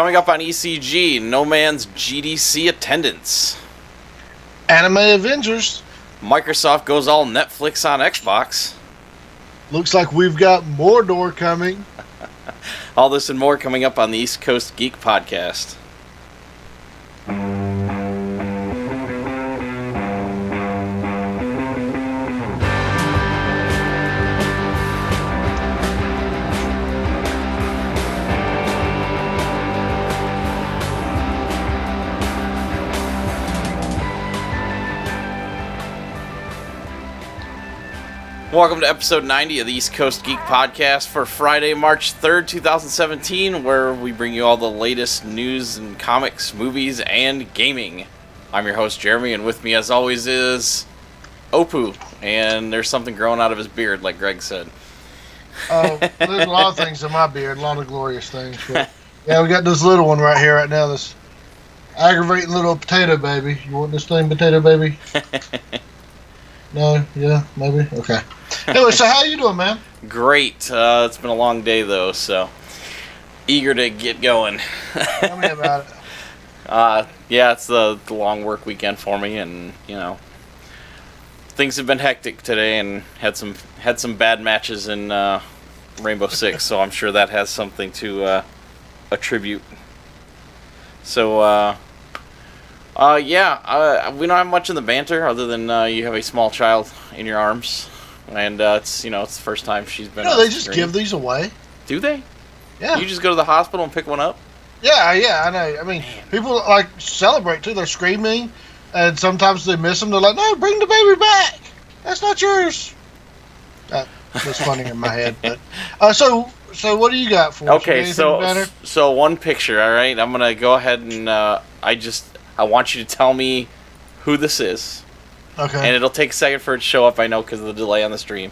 Coming up on ECG, No Man's GDC attendance. Anime Avengers. Microsoft goes all Netflix on Xbox. Looks like we've got Mordor coming. All this and more coming up on the East Coast Geek podcast. Welcome to episode 90 of the East Coast Geek podcast for Friday, March 3rd, 2017, where we bring you all the latest news and comics, movies, and gaming. I'm your host, Jeremy, and with me, as always, is Opu, and there's something growing out of his beard, like Greg said. Oh, there's a lot of things in my beard, a lot of glorious things. But yeah, we got this little one right here, right now, this aggravating little potato baby. You want this thing, potato baby? No? Yeah? Maybe? Okay. Anyway, so how you doing, man? Great. It's been a long day, though, so eager to get going. Tell me about it. Yeah, it's the long work weekend for me, and, you know, things have been hectic today, and had some bad matches in Rainbow Six, so I'm sure that has something to attribute. So, we don't have much in the banter other than you have a small child in your arms, and it's the first time she's been. They just give these away. Do they? Yeah. You just go to the hospital and pick one up. Yeah, I know. I mean, people like celebrate too. They're screaming, and sometimes they miss them. They're like, "No, bring the baby back. That's not yours." That was funny in my head. But so what do you got for us? Okay, so one picture. All right, I'm gonna go ahead and I want you to tell me who this is. Okay. And it'll take a second for it to show up, I know, because of the delay on the stream.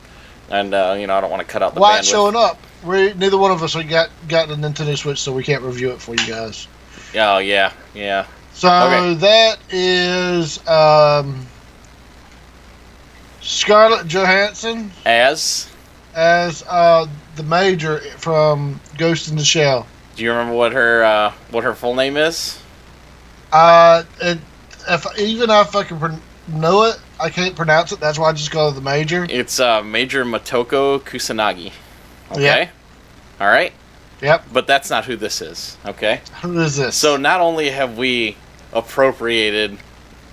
And, I don't want to cut out the bandwidth. Why it's showing up? Neither one of us got the Nintendo Switch, so we can't review it for you guys. Oh, yeah. So okay. That is Scarlett Johansson. As the Major from Ghost in the Shell. Do you remember what her full name is? If I can know it, I can't pronounce it. That's why I just call it the Major. It's Major Motoko Kusanagi. Okay. Yep. All right. Yep. But that's not who this is. Okay. Who is this? So not only have we appropriated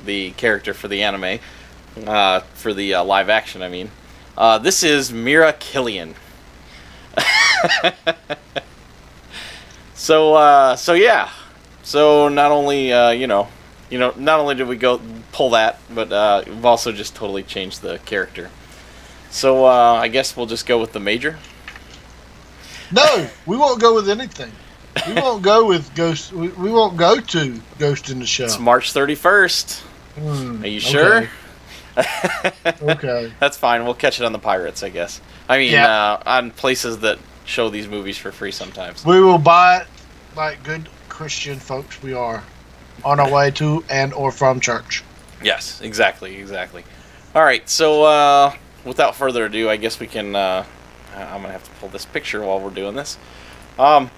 the character for the anime, for the live action, I mean, this is Mira Killian. So yeah. So not only not only did we go pull that, but we've also just totally changed the character. So I guess we'll just go with the Major. No, we won't go with anything. We won't go with Ghost. We won't go to Ghost in the Shell. It's March 31st. Are you sure? Okay. That's fine. We'll catch it on the Pirates, I guess. I mean, on places that show these movies for free sometimes. We will buy it like good Christian folks we are, on our way to and or from church. Yes, exactly. All right, so without further ado, I guess we can. I'm gonna have to pull this picture while we're doing this. We'll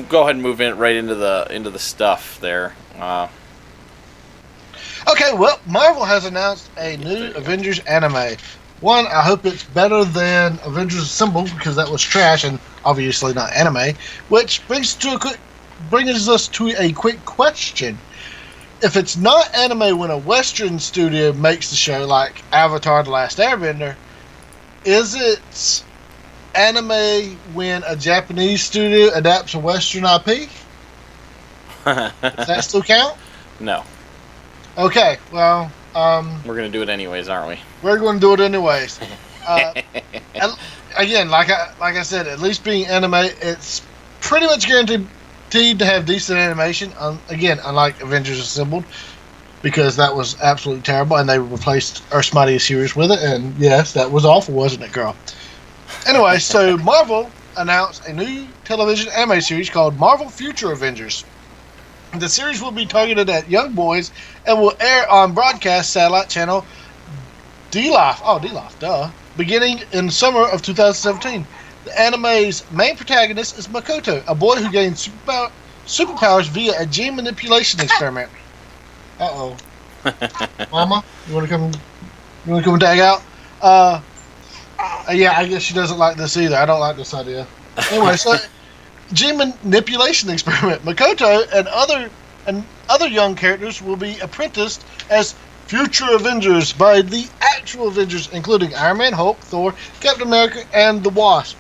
go ahead and move right into the stuff there. Okay, well, Marvel has announced a new Avengers anime. One, I hope it's better than Avengers Assemble because that was trash and obviously not anime. Which brings us to a quick question. If it's not anime when a Western studio makes the show, like Avatar The Last Airbender, is it anime when a Japanese studio adapts a Western IP? Does that still count? No. Okay, well... we're going to do it anyways, aren't we? We're going to do it anyways. Again, like I said, at least being anime, it's pretty much guaranteed to have decent animation. Again, unlike Avengers Assembled, because that was absolutely terrible, and they replaced Earth's Mightiest Heroes with it, and yes, that was awful, wasn't it, girl? Anyway, so Marvel announced a new television anime series called Marvel Future Avengers. The series will be targeted at young boys and will air on broadcast satellite channel D-Life. Oh, D-Life, duh. Beginning in summer of 2017. The anime's main protagonist is Makoto, a boy who gains superpowers via a gene manipulation experiment. Uh-oh. Mama, you want to come? You want to come and tag out? Yeah, I guess she doesn't like this either. I don't like this idea. Anyway, so gene manipulation experiment. Makoto and other young characters will be apprenticed as future Avengers by the actual Avengers, including Iron Man, Hulk, Thor, Captain America, and the Wasp.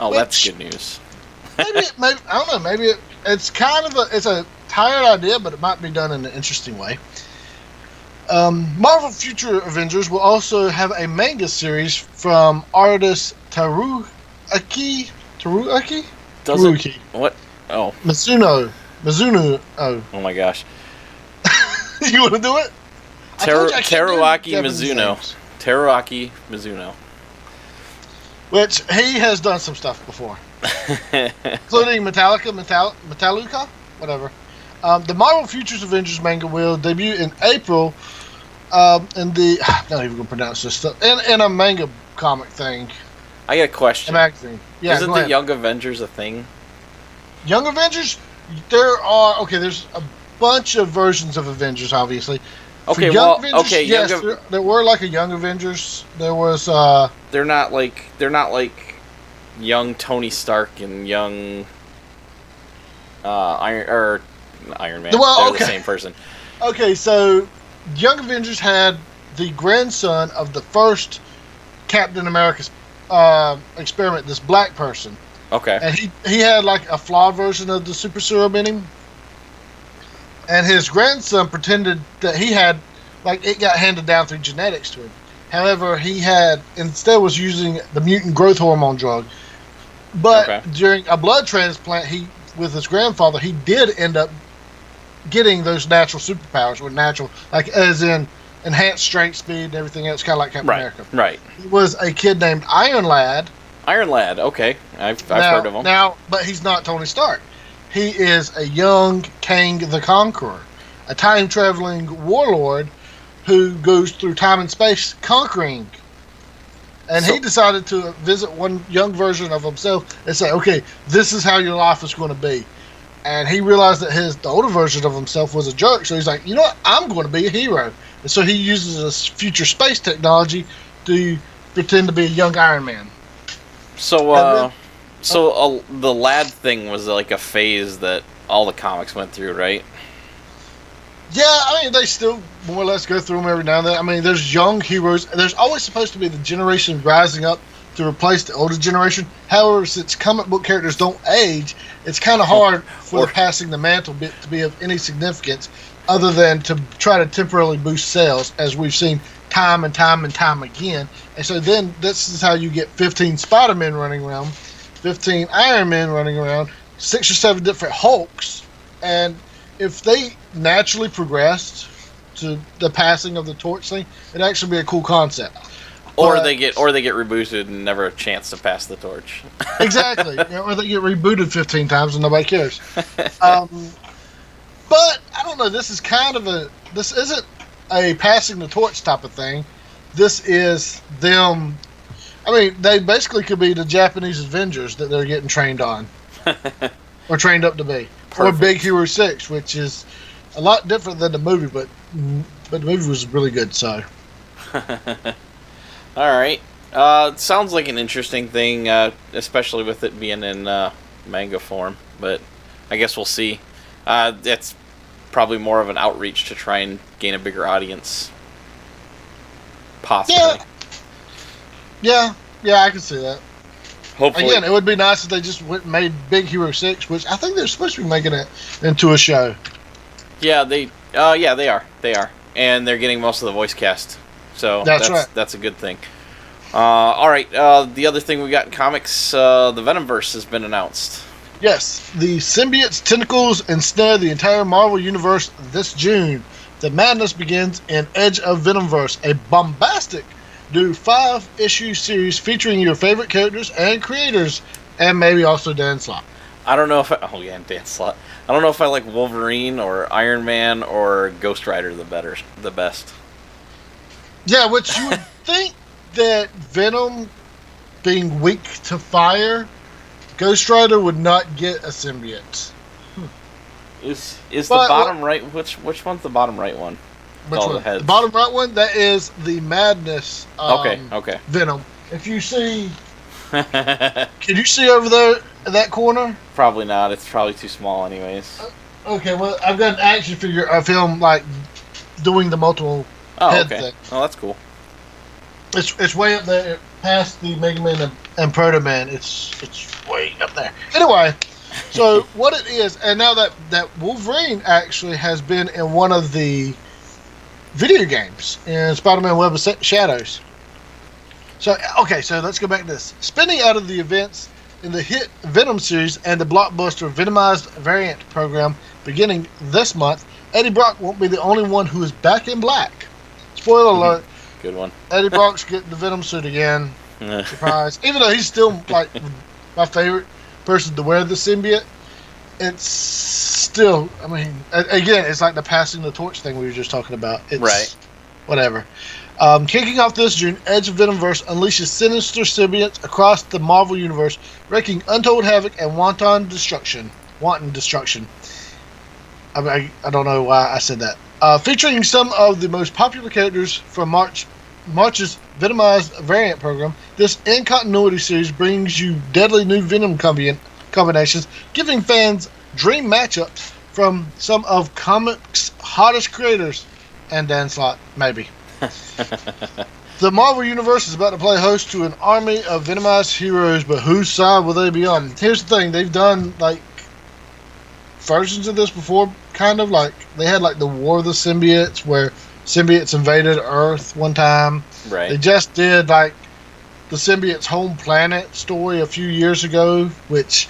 Oh, that's good news. maybe I don't know. Maybe it's kind of it's a tired idea, but it might be done in an interesting way. Marvel Future Avengers will also have a manga series from artist Teruaki. What? Oh. Mizuno. Oh. Oh my gosh. You want to do it? Teruaki Mizuno. Teruaki Mizuno. Which he has done some stuff before. Including Metallica? Whatever. The Marvel Futures Avengers manga will debut in April in the... I'm not even going to pronounce this stuff. In a manga comic thing. I got a question. A magazine. Yeah, isn't the Young Avengers a thing? Young Avengers? There's a bunch of versions of Avengers, obviously. Okay, Avengers, there were like a Young Avengers. There was... They're not like young Tony Stark and young Iron Man. Well, They're the same person. Okay, so Young Avengers had the grandson of the first Captain America experiment, this black person. Okay. And he had like a flawed version of the super serum in him. And his grandson pretended that he had, like, it got handed down through genetics to him. However, he was using the mutant growth hormone drug. But during a blood transplant, with his grandfather, he did end up getting those natural superpowers, or natural, like as in enhanced strength, speed, and everything else, kind of like Captain America. Right. He was a kid named Iron Lad. Iron Lad, okay. I've heard of him. But he's not Tony Stark. He is a young Kang the Conqueror, a time-traveling warlord who goes through time and space conquering. And he decided to visit one young version of himself and say, okay, this is how your life is going to be. And he realized that the older version of himself was a jerk, so he's like, you know what, I'm going to be a hero. And so he uses this future space technology to pretend to be a young Iron Man. So, the lad thing was like a phase that all the comics went through, right? Yeah, I mean, they still more or less go through them every now and then. I mean, there's young heroes. There's always supposed to be the generation rising up to replace the older generation. However, since comic book characters don't age, it's kind of hard for the passing the mantle bit to be of any significance other than to try to temporarily boost sales, as we've seen time and time and time again. And so then this is how you get 15 Spider-Men running around, 15 Iron Men running around, 6 or 7 different Hulks, and if they naturally progressed to the passing of the torch thing, it'd actually be a cool concept. Or they get rebooted and never a chance to pass the torch. Exactly. Or they get rebooted 15 times and nobody cares. But I don't know. This isn't a passing the torch type of thing. This is them. I mean, they basically could be the Japanese Avengers that they're getting trained on, or trained up to be. Perfect. Or Big Hero 6, which is a lot different than the movie, but the movie was really good. So. All right. It sounds like an interesting thing, especially with it being in manga form. But I guess we'll see. It's probably more of an outreach to try and gain a bigger audience. Possibly. Yeah, I can see that. Hopefully. Again, it would be nice if they just went and made Big Hero 6, which I think they're supposed to be making it into a show. Yeah, they are. They are. And they're getting most of the voice cast. So that's right. That's a good thing. All right, the other thing we got in comics, the Venomverse has been announced. Yes, the symbiotes, tentacles, ensnare the entire Marvel Universe this June. The madness begins in Edge of Venomverse, a bombastic new 5-issue series featuring your favorite characters and creators, and maybe also Dan Slott. I don't know if Dan Slott. I don't know if I like Wolverine or Iron Man or Ghost Rider the best. Yeah, which you would think that Venom being weak to fire, Ghost Rider would not get a symbiote. Is the But bottom right? Which one's the bottom right one? which all one? the heads. The bottom right one. That is the Madness. Okay. Venom. If you see, can you see over there in that corner? Probably not. It's probably too small, anyways. Okay, well, I've got an action figure of him like doing the multiple head okay. thing. Oh, that's cool. It's way up there, past the Mega Man and Proto Man. It's way up there. Anyway, so what it is, and now that Wolverine actually has been in one of the video games in Spider-Man Web of Shadows. So okay, so let's go back to this. Spinning out of the events in the hit Venom series and the blockbuster Venomized Variant program beginning this month, Eddie Brock won't be the only one who is back in black. Spoiler alert. Good one. Eddie Brock's getting the Venom suit again. Surprise. Even though he's still like my favorite person to wear the symbiote, it's still, I mean, again, it's like the passing the torch thing we were just talking about. It's right. Whatever. Kicking off this June, Edge of Venomverse unleashes sinister symbiotes across the Marvel Universe, wreaking untold havoc and wanton destruction. I don't know why I said that. Featuring some of the most popular characters from March's Venomized Variant program, this in-continuity series brings you deadly new Venom combinations, giving fans dream matchups from some of comics' hottest creators. And Dan Slott, maybe. The Marvel Universe is about to play host to an army of Venomized heroes, but whose side will they be on? Here's the thing, they've done, like, versions of this before, kind of, like, they had, like, the War of the Symbiotes, where symbiotes invaded Earth one time. Right. They just did, like, the symbiotes' home planet story a few years ago, which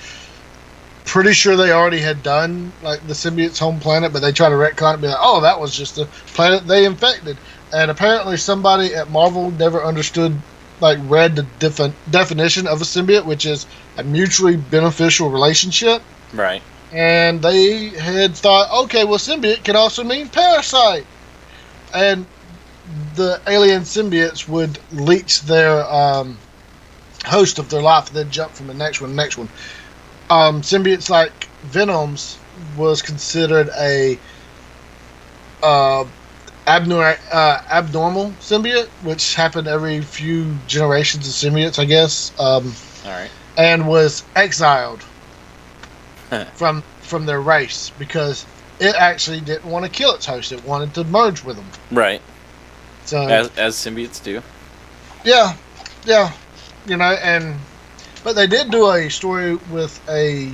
pretty sure they already had done, like, the symbiotes' home planet, but they try to retcon it and be like, oh, that was just the planet they infected. And apparently somebody at Marvel never understood, like, read the definition of a symbiote, which is a mutually beneficial relationship. Right. And they had thought, okay, well, symbiote can also mean parasite. And the alien symbiotes would leech their host of their life and then jump from the next one to the next one. Symbiotes like Venoms was considered a abnormal symbiote, which happened every few generations of symbiotes, I guess. All right. And was exiled from their race because it actually didn't want to kill its host. It wanted to merge with them. Right. So as symbiotes do. Yeah, but they did do a story with a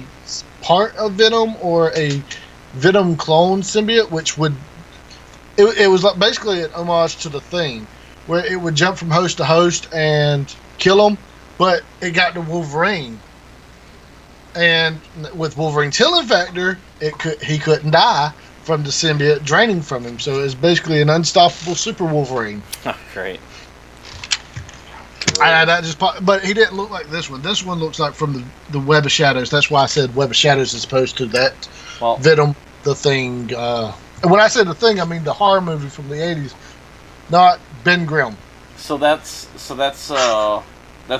part of Venom or a Venom clone symbiote, which would it was like basically an homage to The Thing, where it would jump from host to host and kill them, but it got to Wolverine, and with Wolverine's healing factor, he couldn't die from the symbiote draining from him, so it's basically an unstoppable super Wolverine. Oh, great. But he didn't look like this one. This one looks like from the Web of Shadows. That's why I said Web of Shadows as opposed to that Venom, The Thing. And when I said The Thing, I mean the horror movie from the 80s, not Ben Grimm. So that's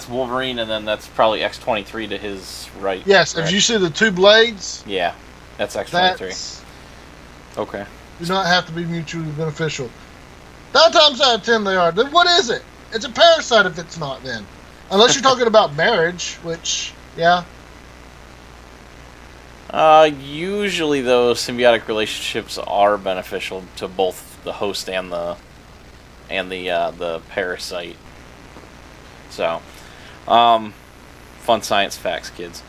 Wolverine, and then that's probably X-23 to his right. Yes, correct? if you see the two blades, yeah, that's X-23. Okay. Do not have to be mutually beneficial. 9 times out of 10 they are. Then what is it? It's a parasite if it's not then. Unless you're talking about marriage, which, yeah. Usually, though, symbiotic relationships are beneficial to both the host and the parasite. So, fun science facts, kids.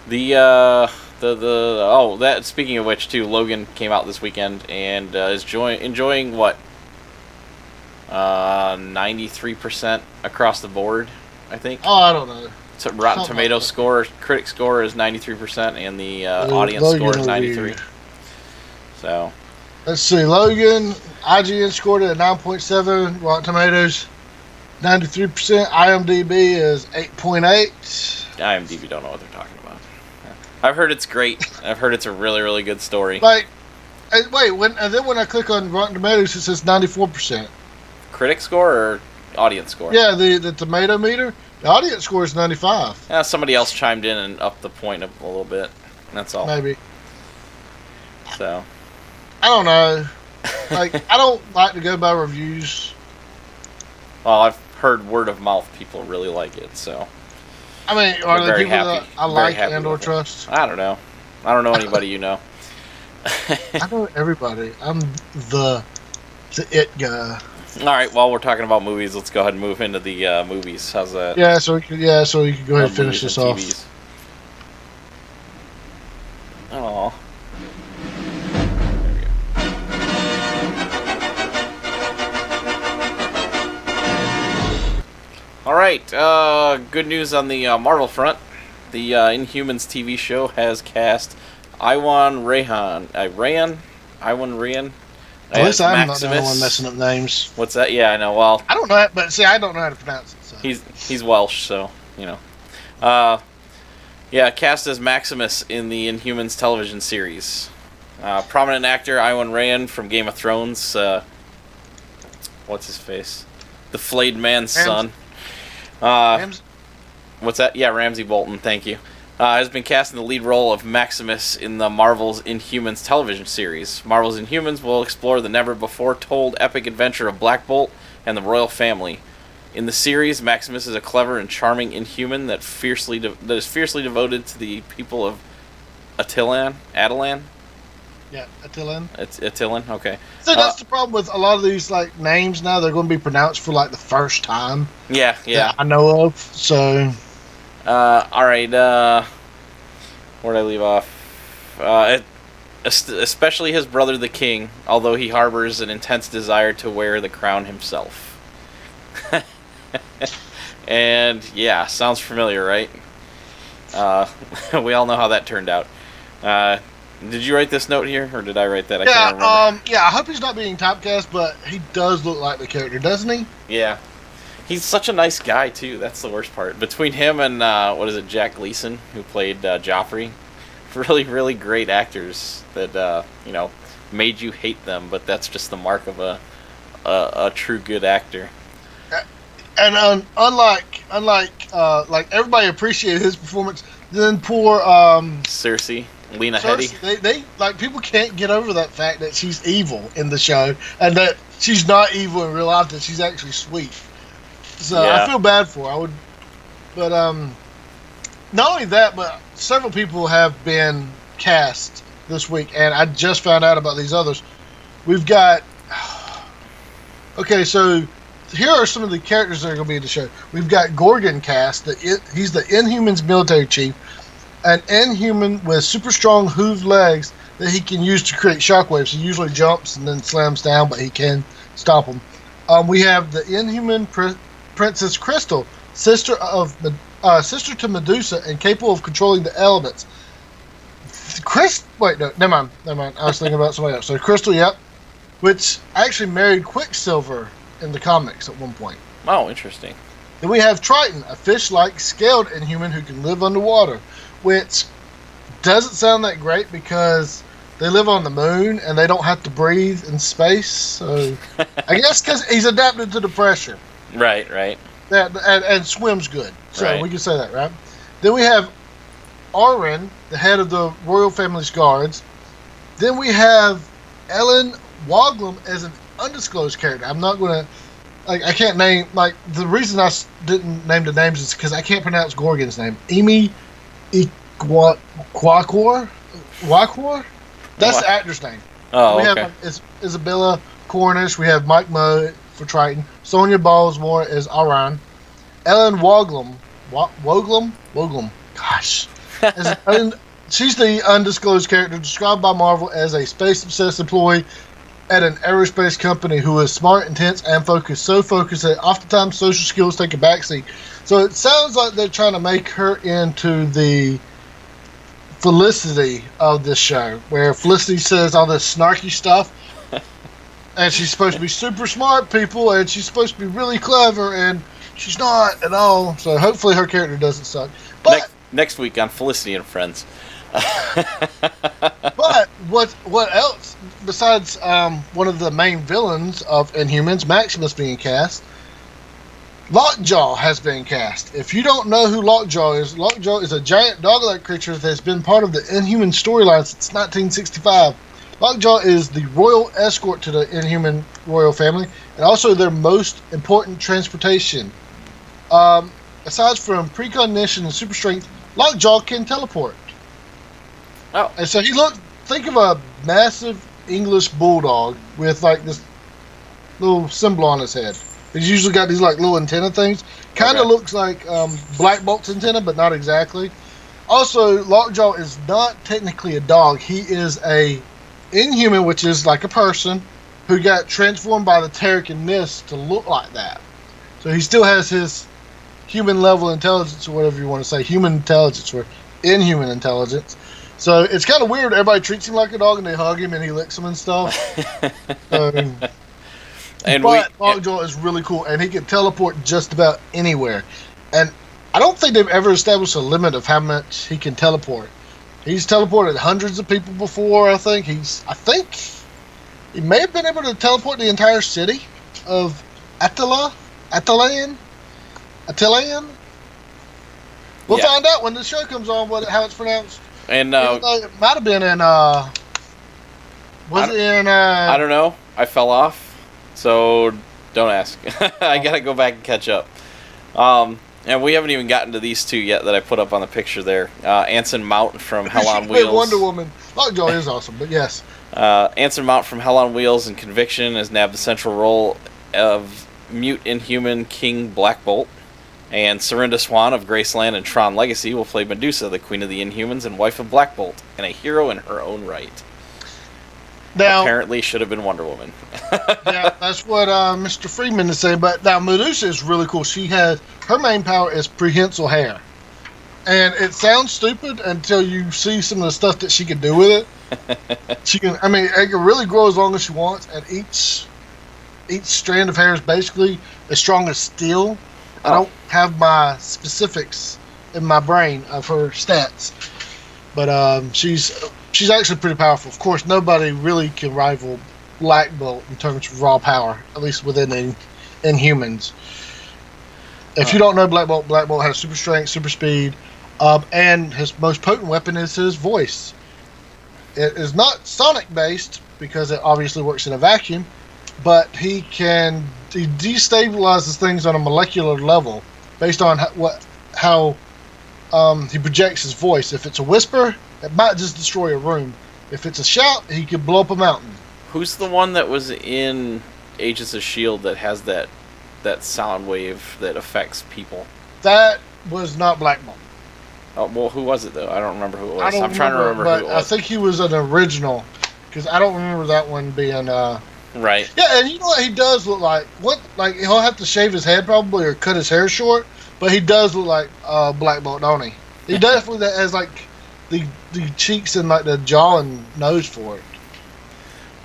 That speaking of which, too, Logan came out this weekend and is enjoying what 93% across the board, I think. Oh, I don't know. So Rotten Tomatoes score, critic score is 93%, and the audience score is 93. So, let's see. Logan, IGN scored it at 9.7. Rotten Tomatoes, 93%. IMDb is 8.8. IMDb don't know what they're talking about. I've heard it's great. I've heard it's a really, really good story. Like, wait, when I click on Rotten Tomatoes, it says 94%. Critic score or audience score? Yeah, the tomato meter. The audience score is 95. Somebody else chimed in and upped the point a little bit. That's all. Maybe. So I don't know. Like, I don't like to go by reviews. well, I've heard word of mouth people really like it. So I mean, are there people that I like and or trust? I don't know. I don't know anybody you know. I know everybody. I'm the it guy. All right. While we're talking about movies, let's go ahead and move into the movies. How's that? Yeah. So we can go ahead and finish this off. TVs. Oh. All right. Good news on the Marvel front. The Inhumans TV show has cast Iwan Rayhan. Iwan Rayhan. At least I'm not the only one messing up names. What's that? Yeah, I know. Well, I don't know, but see, I don't know how to pronounce it. So. He's Welsh, so you know. Yeah, cast as Maximus in the Inhumans television series. Prominent actor Iwan Rayhan from Game of Thrones. What's his face? The Flayed Man's son. What's that? Yeah, Ramsay Bolton. Thank you. Has been cast in the lead role of Maximus in the Marvel's Inhumans television series. Marvel's Inhumans will explore the never-before-told epic adventure of Black Bolt and the royal family. In the series, Maximus is a clever and charming Inhuman that is fiercely devoted to the people of Attilan. Yeah, Attilan. It's Attilan. Okay. So that's the problem with a lot of these like names now. They're going to be pronounced for like the first time. Yeah. That I know of. So. All right. Where'd I leave off? Especially his brother, the King, although he harbors an intense desire to wear the crown himself. And yeah, sounds familiar, right? We all know how that turned out. Did you write this note here, or did I write that? I can't remember. Yeah. I hope he's not being typecast, but he does look like the character, doesn't he? Yeah. He's such a nice guy, too. That's the worst part. Between him and, Jack Gleason, who played Joffrey. Really, really great actors that, made you hate them, but that's just the mark of a true good actor. And unlike everybody appreciated his performance, then poor Cersei, Lena Headey. They like people can't get over that fact that she's evil in the show, and that she's not evil in real life. That she's actually sweet. So yeah. I feel bad for her. But not only that, but several people have been cast this week, and I just found out about these others. We've got. Okay, so here are some of the characters that are going to be in the show. We've got Gorgon cast. He's the Inhumans military chief, an Inhuman with super strong hooved legs that he can use to create shockwaves. He usually jumps and then slams down, but he can stop them. We have the Inhuman Princess Crystal, sister to Medusa, and capable of controlling the elements. Never mind. I was thinking about somebody else. So Crystal, yep, which actually married Quicksilver in the comics at one point. Oh, interesting. Then we have Triton, a fish-like scaled Inhuman who can live underwater, which doesn't sound that great because they live on the moon and they don't have to breathe in space. So I guess because he's adapted to the pressure. Right. And swims good. So right. We can say that, right? Then we have Arwen, the head of the royal family's guards. Then we have Ellen Woglum as an undisclosed character. I'm not going to... I can't name... the reason I didn't name the names is because I can't pronounce Gorgon's name. Emi Ikwakor? That's the actor's name. Oh, we okay. have Isabella Cornish. We have Mike Moe for Triton. Sonia Balsmore as Aran. Ellen Woglum. Gosh. She's the undisclosed character described by Marvel as a space-obsessed employee at an aerospace company who is smart, intense, and focused. So focused that oftentimes social skills take a backseat. So it sounds like they're trying to make her into the Felicity of this show, where Felicity says all this snarky stuff, and she's supposed to be super smart, people, and she's supposed to be really clever, and she's not at all. So hopefully her character doesn't suck. But next week on Felicity and Friends. But what else besides one of the main villains of Inhumans, Maximus, being cast? Lockjaw has been cast. If you don't know who Lockjaw is a giant dog-like creature that has been part of the Inhuman storyline since 1965. Lockjaw is the royal escort to the Inhuman royal family, and also their most important transportation. Aside from precognition and super strength, Lockjaw can teleport. Oh. And so think of a massive English bulldog with like this little symbol on his head. He's usually got these like little antenna things. Kind of looks like Black Bolt's antenna, but not exactly. Also, Lockjaw is not technically a dog. He is a Inhuman, which is like a person who got transformed by the Terrican mist to look like that. So he still has his human level intelligence, or whatever you want to say, human intelligence or Inhuman intelligence. So it's kind of weird. Everybody treats him like a dog, and they hug him, and he licks them and stuff. But Lockjaw is really cool, and he can teleport just about anywhere. And I don't think they've ever established a limit of how much he can teleport. He's teleported hundreds of people before. I think he may have been able to teleport the entire city of Attilan. We'll find out when the show comes on how it's pronounced. And it might have been in. I don't know. I fell off, so don't ask. I gotta go back and catch up. And we haven't even gotten to these two yet that I put up on the picture there. Anson Mount from Hell on Wheels. Wonder Woman. Lockjaw is awesome, but yes. Anson Mount from Hell on Wheels and Conviction has nabbed the central role of mute Inhuman King Black Bolt. And Serinda Swan of Graceland and Tron Legacy will play Medusa, the Queen of the Inhumans and wife of Black Bolt, and a hero in her own right. Now, apparently should have been Wonder Woman. Yeah, that's what Mr. Freeman is saying. But now Medusa is really cool. Her main power is prehensile hair. And it sounds stupid until you see some of the stuff that she can do with it. It can really grow as long as she wants, and each strand of hair is basically as strong as steel. I don't have my specifics in my brain of her stats, but she's actually pretty powerful. Of course, nobody really can rival Black Bolt in terms of raw power, at least within Inhumans. If you don't know Black Bolt has super strength, super speed, and his most potent weapon is his voice. It is not sonic based because it obviously works in a vacuum, but he destabilizes things on a molecular level based on how he projects his voice. If it's a whisper, it might just destroy a room. If it's a shout, he could blow up a mountain. Who's the one that was in Agents of S.H.I.E.L.D. that has that sound wave that affects people? That was not Black Bolt. Oh, well, who was it, though? I don't remember who it was. I'm trying to remember who it was. I think he was an original, because I don't remember that one being... Right. Yeah, and you know what he does look like? He'll have to shave his head probably or cut his hair short, but he does look like Black Bolt, don't he? He definitely has like the cheeks and like the jaw and nose for it.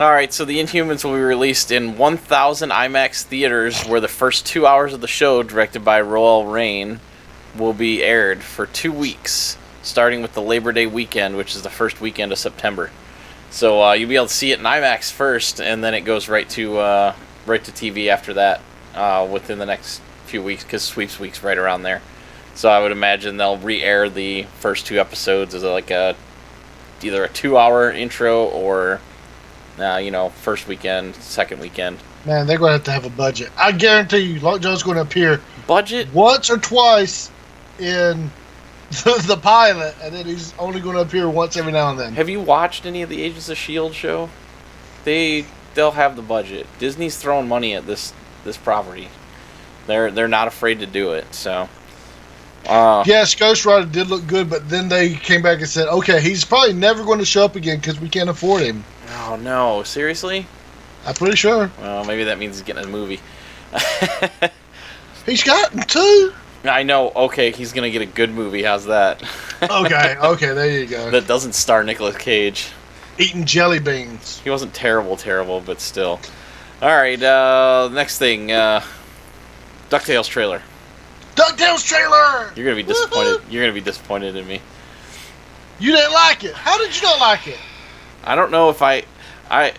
Alright, so the Inhumans will be released in 1,000 IMAX theaters, where the first 2 hours of the show, directed by Roel Rain, will be aired for 2 weeks, starting with the Labor Day weekend, which is the first weekend of September. So you'll be able to see it in IMAX first, and then it goes right to TV after that within the next few weeks, because Sweeps Week's right around there. So I would imagine they'll re-air the first 2 episodes as either a 2-hour intro or first weekend, second weekend. Man, they're going to have a budget. I guarantee you, Lockjaw's going to appear once or twice in the pilot, and then he's only going to appear once every now and then. Have you watched any of the Agents of S.H.I.E.L.D. show? They'll have the budget. Disney's throwing money at this property. They're not afraid to do it. So. Yes, Ghost Rider did look good, but then they came back and said, okay, he's probably never going to show up again because we can't afford him. Oh no, seriously? I'm pretty sure. Well, maybe that means he's getting a movie. He's gotten 2. I know. Okay, he's gonna get a good movie. How's that? Okay, there you go. That doesn't star Nicolas Cage. Eating jelly beans. He wasn't terrible, but still. All right. Next thing. DuckTales trailer. DuckTales trailer. You're gonna be disappointed. You're gonna be disappointed in me. You didn't like it. How did you not like it? I don't know if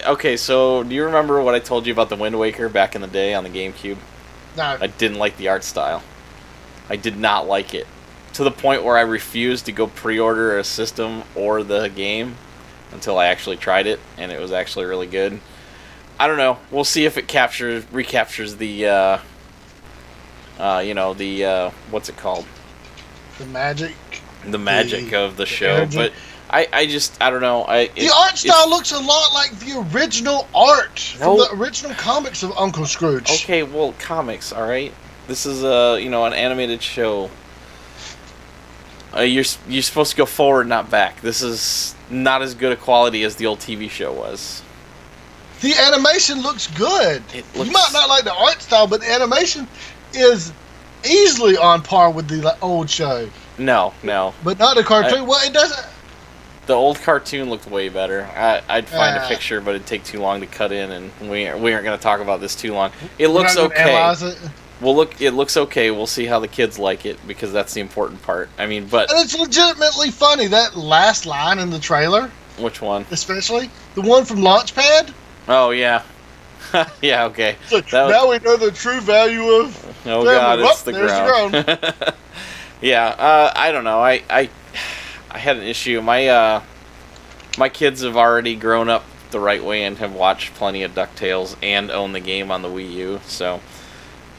okay, so do you remember what I told you about the Wind Waker back in the day on the GameCube? No. I didn't like the art style. I did not like it. To the point where I refused to go pre-order a system or the game until I actually tried it, and it was actually really good. I don't know. We'll see if it recaptures the, what's it called? The magic. The magic of the show. Energy. But I don't know. The art style looks a lot like the original art from the original comics of Uncle Scrooge. Okay, well, comics, all right? This is an animated show. You're supposed to go forward, not back. This is not as good a quality as the old TV show was. The animation looks good. You might not like the art style, but the animation is easily on par with the old show. No. But not the cartoon. Well, it doesn't. The old cartoon looked way better. I'd find a picture, but it'd take too long to cut in, and we aren't going to talk about this too long. It looks okay. It looks okay. We'll see how the kids like it, because that's the important part. I mean, but... And it's legitimately funny, that last line in the trailer. Which one? Especially. The one from Launchpad. Oh, yeah. Yeah, okay. Now we know the true value of... Oh, God, it's the ground. Yeah, I don't know. I had an issue. My kids have already grown up the right way and have watched plenty of DuckTales and own the game on the Wii U, so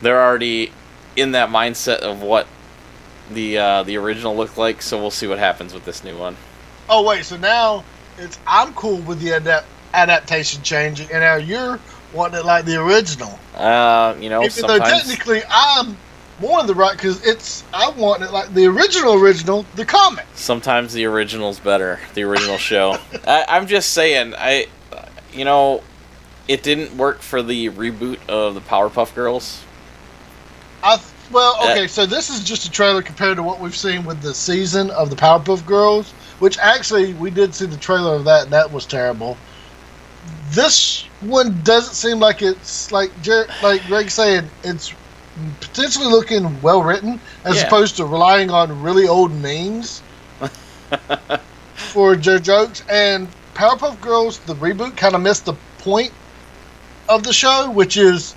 they're already in that mindset of what the original looked like, so we'll see what happens with this new one. Oh, wait, so now I'm cool with the adaptation changing, and now you're wanting it like the original. Even sometimes... though technically I'm more in the right, because I want it like the original, the comic. Sometimes the original's better, the original show. I'm just saying, it didn't work for the reboot of the Powerpuff Girls. So this is just a trailer compared to what we've seen with the season of the Powerpuff Girls, which actually we did see the trailer of that, and that was terrible. This one doesn't seem like it's like Greg saying, it's potentially looking well written as opposed to relying on really old memes for their jokes. And Powerpuff Girls, the reboot, kind of missed the point of the show, which is,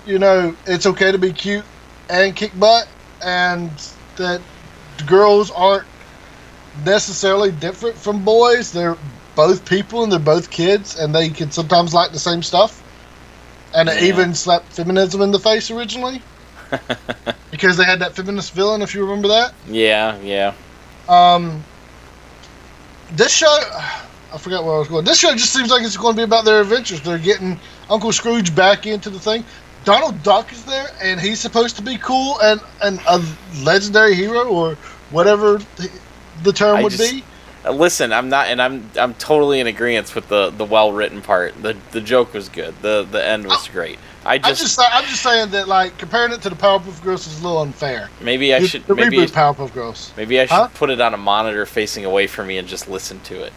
it's okay to be cute and kick butt, and that girls aren't necessarily different from boys. They're both people and they're both kids, and they can sometimes like the same stuff. And it even slapped feminism in the face originally. Because they had that feminist villain, if you remember that. Yeah. This show, I forgot where I was going. This show just seems like it's going to be about their adventures. They're getting Uncle Scrooge back into the thing. Donald Duck is there, and he's supposed to be cool and a legendary hero, or whatever the term would be. Listen, I'm not, and I'm totally in agreement with the well written part. The joke was good. The end was great. I'm just saying that, like, comparing it to the Powerpuff Girls is a little unfair. Maybe I should reboot Powerpuff Girls. Maybe I should put it on a monitor facing away from me and just listen to it.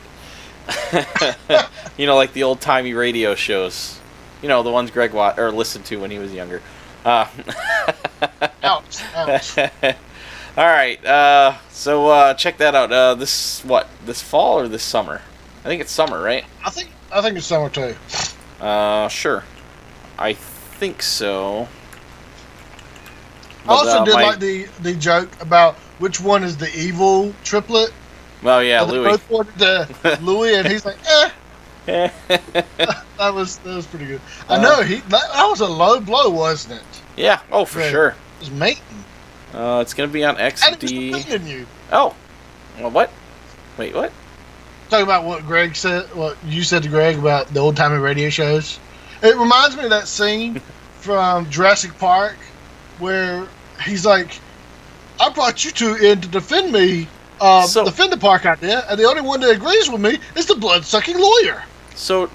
Like the old timey radio shows. The ones Greg listened to when he was younger. Ouch. All right. So check that out. This fall or this summer? I think it's summer, right? I think it's summer too. Sure. I think so. I also did like the joke about which one is the evil triplet. Well, yeah, Louis. Both wanted Louis, and he's like, eh. That was pretty good. I know that was a low blow, wasn't it? Yeah. Oh, for sure. It was mating. It's gonna be on XD. And it was you. Oh. Well, what? Wait, what? Talking about what Greg said, what you said to Greg about the old timey radio shows. It reminds me of that scene from Jurassic Park where he's like, I brought you two in to defend me, defend the park idea, and the only one that agrees with me is the blood-sucking lawyer. So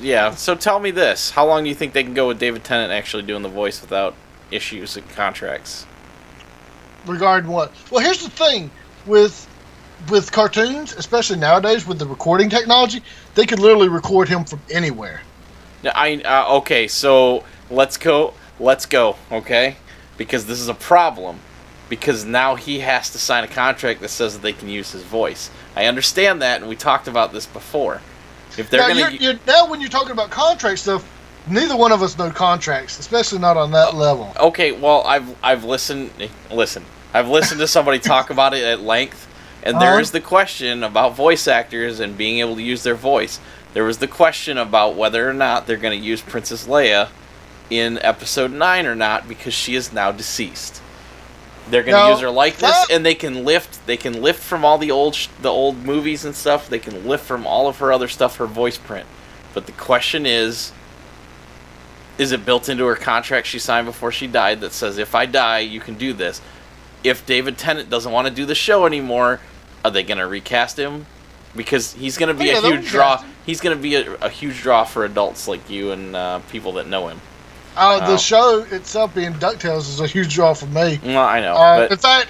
tell me this. How long do you think they can go with David Tennant actually doing the voice without issues and contracts? Regarding what? Well, here's the thing. With cartoons, especially nowadays with the recording technology, they could literally record him from anywhere. Okay, so let's go, okay? Because this is a problem. Because now he has to sign a contract that says that they can use his voice. I understand that, and we talked about this before. If they're now when you're talking about contract stuff, neither one of us know contracts, especially not on that level. Okay, well, I've listened. Listen, I've listened to somebody talk about it at length, and there is the question about voice actors and being able to use their voice. there was the question about whether or not they're going to use Princess Leia in Episode 9 or not, because she is now deceased. They're going to use her likeness, and they can lift from all the old movies and stuff. They can lift from all of her other stuff, her voice print. But the question is it built into her contract she signed before she died that says, if I die, you can do this? If David Tennant doesn't want to do the show anymore, are they going to recast him? Because he's going to be a huge draw. He's going to be a huge draw for adults like you and people that know him. The show itself, being DuckTales, is a huge draw for me. Well, I know. In fact,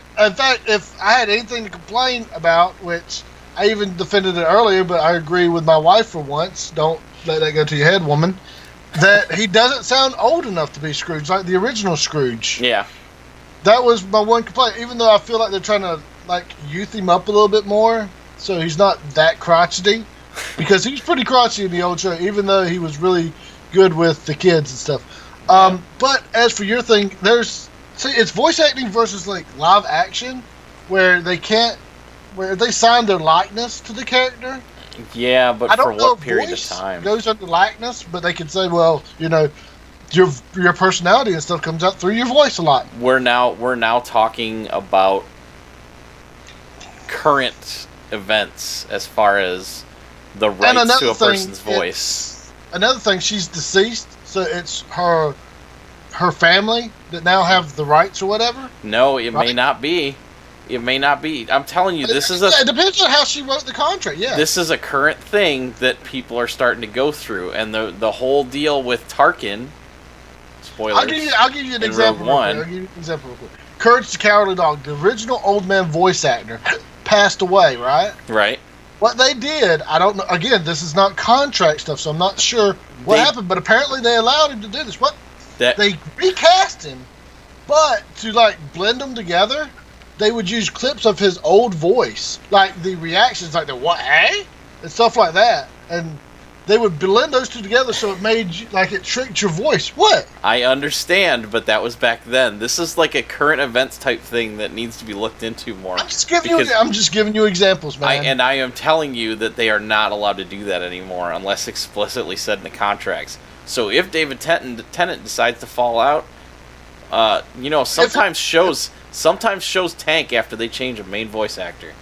if I had anything to complain about, which I even defended it earlier, but I agree with my wife for once. Don't let that go to your head, woman. That he doesn't sound old enough to be Scrooge, like the original Scrooge. Yeah. That was my one complaint. Even though I feel like they're trying to youth him up a little bit more, so he's not that crotchety, because he was pretty crotchety in the old show, even though he was really good with the kids and stuff. But as for your thing, it's voice acting versus live action, where they sign their likeness to the character. Yeah, but I don't for know what period of time? Goes under likeness, but they can say, well, your personality and stuff comes out through your voice a lot. We're now talking about current events as far as the rights to a person's voice. Another thing, she's deceased, so it's her family that now have the rights or whatever. No, it may not be. It may not be. I'm telling you, this is it depends on how she wrote the contract. Yeah, this is a current thing that people are starting to go through, and the whole deal with Tarkin. Spoilers. I'll give you an example. Courage the Cowardly Dog, the original Old Man voice actor, passed away. Right. What they did, I don't know. Again, this is not contract stuff, so I'm not sure what happened. But apparently, they allowed him to do this. They recast him, but to blend them together, they would use clips of his old voice, like the reactions, like the what, hey, and stuff like that, and they would blend those two together, so it made it tricked your voice. What? I understand, but that was back then. This is like a current events type thing that needs to be looked into more. I'm just giving you examples, man. I am telling you that they are not allowed to do that anymore unless explicitly said in the contracts. So if David Tennant decides to fall out, sometimes shows tank after they change a main voice actor.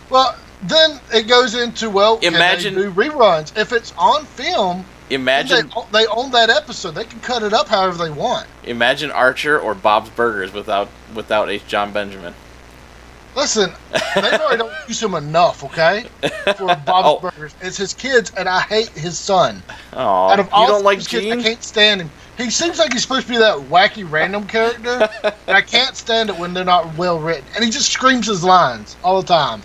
Well, then it goes into, imagine, can they do reruns? If it's on film, imagine they own that episode. They can cut it up however they want. Imagine Archer or Bob's Burgers without H. John Benjamin. Listen, they already don't use him enough, okay? For Bob's Burgers. It's his kids, and I hate his son. Oh, out of all you don't like his Gene? Kids, I can't stand him. He seems like he's supposed to be that wacky random character, and I can't stand it when they're not well written. And he just screams his lines all the time.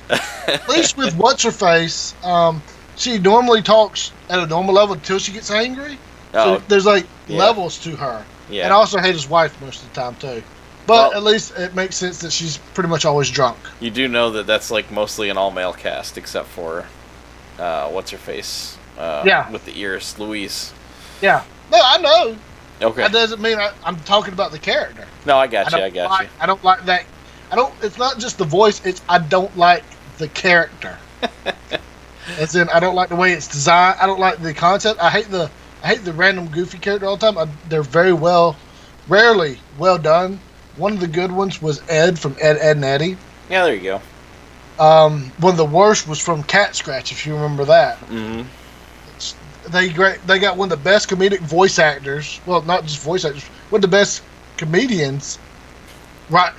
At least with What's-Her-Face, she normally talks at a normal level until she gets angry. So there's levels to her. Yeah. And I also hate his wife most of the time, too. But at least it makes sense that she's pretty much always drunk. You do know that that's mostly an all-male cast, except for What's-Her-Face? With the ears, Louise. Yeah. No, I know. Okay. That doesn't mean I'm talking about the character. No, I got you. I don't like that. It's not just the voice. I don't like the character. As in, I don't like the way it's designed. I don't like the concept. I hate the random goofy character all the time. They're rarely well done. One of the good ones was Ed from Ed, and Eddie. Yeah, there you go. One of the worst was from Cat Scratch, if you remember that. Mm-hmm. They got one of the best comedic voice actors. Well, not just voice actors. One of the best comedians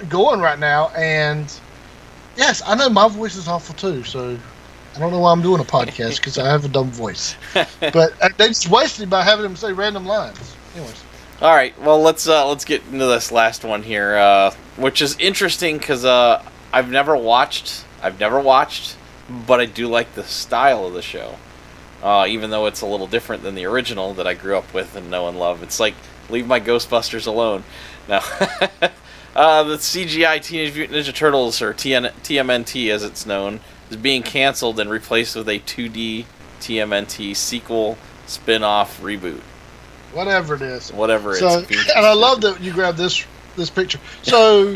going right now. And yes, I know my voice is awful too. So I don't know why I'm doing a podcast because I have a dumb voice. But they just wasted it by having him say random lines. Anyways. All right. Well, let's get into this last one here, which is interesting because I've never watched, but I do like the style of the show. Even though it's a little different than the original that I grew up with and know and love. It's like, leave my Ghostbusters alone. Now, the CGI Teenage Mutant Ninja Turtles, or TMNT as it's known, is being canceled and replaced with a 2D TMNT sequel, spin-off, reboot. Whatever it is. Whatever it is. And I love that you grabbed this picture. So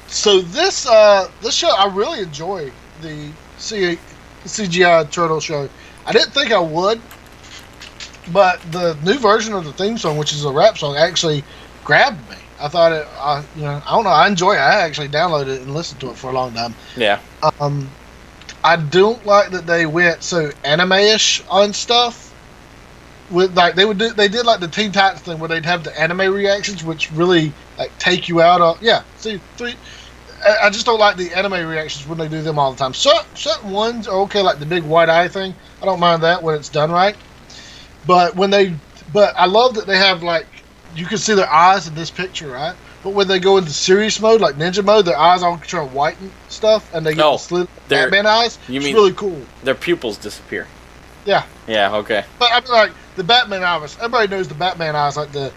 this show, I really enjoy the CGI turtle show. I didn't think I would, but the new version of the theme song, which is a rap song, actually grabbed me. I thought it, I don't know, I enjoy it. I actually downloaded it and listened to it for a long time. Yeah. I don't like that they went so anime-ish on stuff. With like they did like the Teen Titans thing where they'd have the anime reactions, which really like take you out of I just don't like the anime reactions when they do them all the time. Certain ones are okay, like the big white eye thing. I don't mind that when it's done right. But I love that they have like you can see their eyes in this picture, right? But when they go into serious mode, like ninja mode, their eyes all turn white and stuff, and they get the slit Batman eyes. It's really cool. Their pupils disappear. Yeah. Yeah. Okay. But I mean, like the Batman eyes. Everybody knows the Batman eyes, like the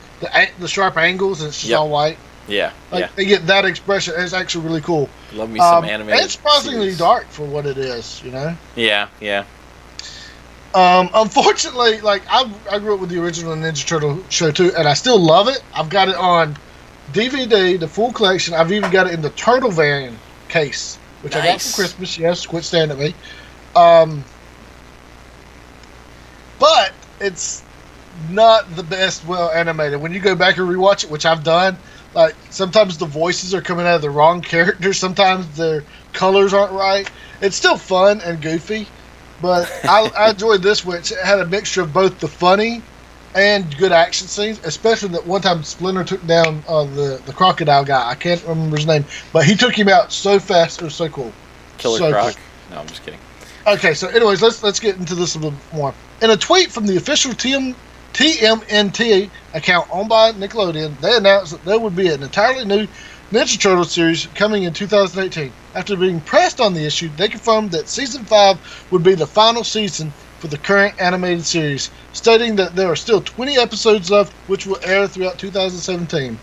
sharp angles, and it's just all white. Yeah. Like they get that expression. It's actually really cool. Love me some animated. And it's surprisingly dark for what it is, you know. Yeah. Yeah. Unfortunately, like I grew up with the original Ninja Turtle show too, and I still love it. I've got it on DVD, the full collection. I've even got it in the Turtle Van case, which I got for Christmas. Yes, quit staring at me. But it's not the best well animated. When you go back and rewatch it, which I've done, like sometimes the voices are coming out of the wrong characters. Sometimes their colors aren't right. It's still fun and goofy, but I enjoyed this, which had a mixture of both the funny and good action scenes. Especially that one time Splinter took down the crocodile guy. I can't remember his name, but he took him out so fast. It was so cool. Killer Croc. Cool. No, I'm just kidding. Okay, so anyways, let's get into this a little more. In a tweet from the official TMNT account owned by Nickelodeon, they announced that there would be an entirely new Ninja Turtle series coming in 2018. After being pressed on the issue, they confirmed that Season 5 would be the final season for the current animated series, stating that there are still 20 episodes left, which will air throughout 2017.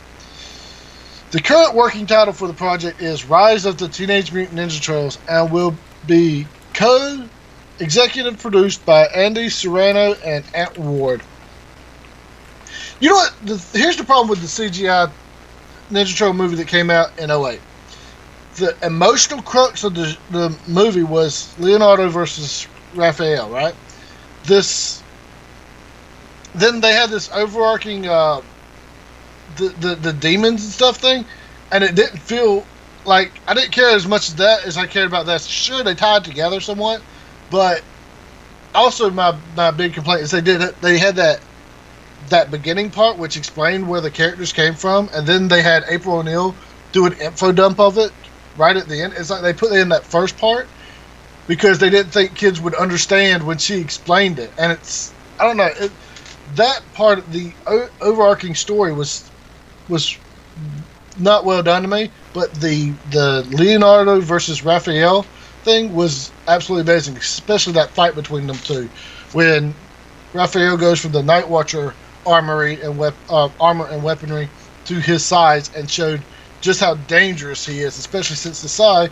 The current working title for the project is Rise of the Teenage Mutant Ninja Turtles and will be co-executive produced by Andy Serrano and Ant Ward. You know what? Here's the problem with the CGI Ninja Turtle movie that came out in 2008. The emotional crux of the movie was Leonardo versus Raphael, right? Then they had this overarching the demons and stuff thing, and it didn't feel like I didn't care as much as I cared about that. Sure, they tied together somewhat, but also my big complaint is they had that beginning part which explained where the characters came from, and then they had April O'Neil do an info dump of it right at the end. It's like they put it in that first part because they didn't think kids would understand when she explained it, and it's I don't know that part of the overarching story was not well done to me, but the Leonardo versus Raphael thing was absolutely amazing, especially that fight between them two, when Raphael goes from the Night Watcher armory and armor and weaponry to his size and showed just how dangerous he is, especially since the Sai